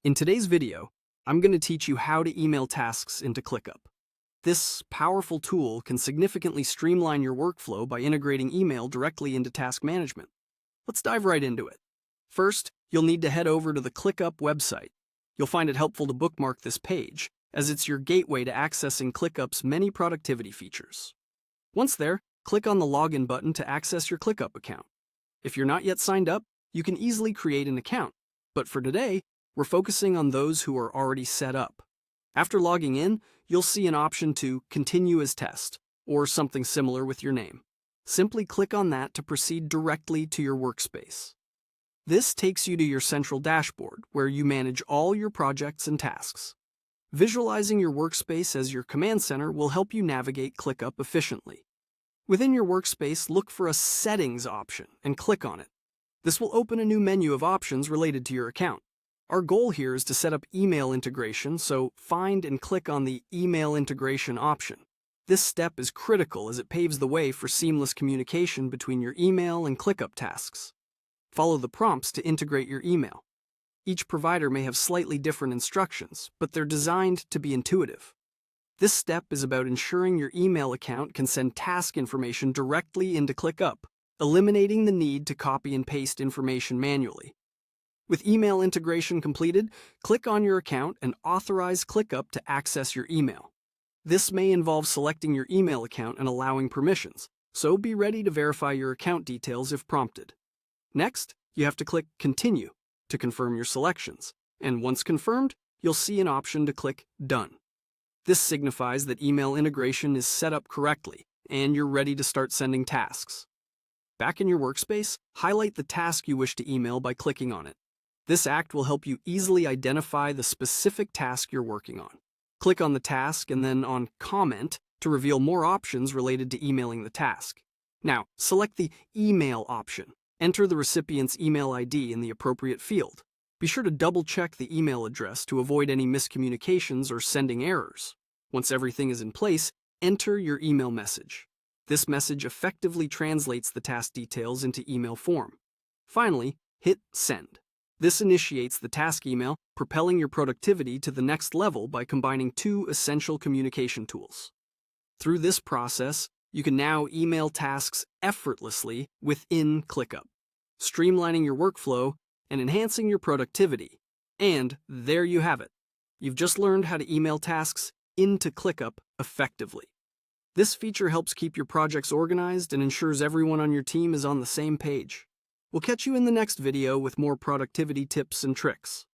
In today's video, I'm going to teach you how to email tasks into ClickUp. This powerful tool can significantly streamline your workflow by integrating email directly into task management. Let's dive right into it. First, you'll need to head over to the ClickUp website. You'll find it helpful to bookmark this page, as it's your gateway to accessing ClickUp's many productivity features. Once there, click on the Login button to access your ClickUp account. If you're not yet signed up, you can easily create an account, but for today, we're focusing on those who are already set up. After logging in, you'll see an option to Continue as Test, or something similar with your name. Simply click on that to proceed directly to your workspace. This takes you to your central dashboard, where you manage all your projects and tasks. Visualizing your workspace as your command center will help you navigate ClickUp efficiently. Within your workspace, look for a Settings option and click on it. This will open a new menu of options related to your account. Our goal here is to set up email integration, so find and click on the Email Integration option. This step is critical as it paves the way for seamless communication between your email and ClickUp tasks. Follow the prompts to integrate your email. Each provider may have slightly different instructions, but they're designed to be intuitive. This step is about ensuring your email account can send task information directly into ClickUp, eliminating the need to copy and paste information manually. With email integration completed, click on your account and authorize ClickUp to access your email. This may involve selecting your email account and allowing permissions, so be ready to verify your account details if prompted. Next, you have to click Continue to confirm your selections, and once confirmed, you'll see an option to click Done. This signifies that email integration is set up correctly, and you're ready to start sending tasks. Back in your workspace, highlight the task you wish to email by clicking on it. This act will help you easily identify the specific task you're working on. Click on the task and then on Comment to reveal more options related to emailing the task. Now, select the Email option. Enter the recipient's email ID in the appropriate field. Be sure to double-check the email address to avoid any miscommunications or sending errors. Once everything is in place, enter your email message. This message effectively translates the task details into email form. Finally, hit Send. This initiates the task email, propelling your productivity to the next level by combining two essential communication tools. Through this process, you can now email tasks effortlessly within ClickUp, streamlining your workflow and enhancing your productivity. And there you have it. You've just learned how to email tasks into ClickUp effectively. This feature helps keep your projects organized and ensures everyone on your team is on the same page. We'll catch you in the next video with more productivity tips and tricks.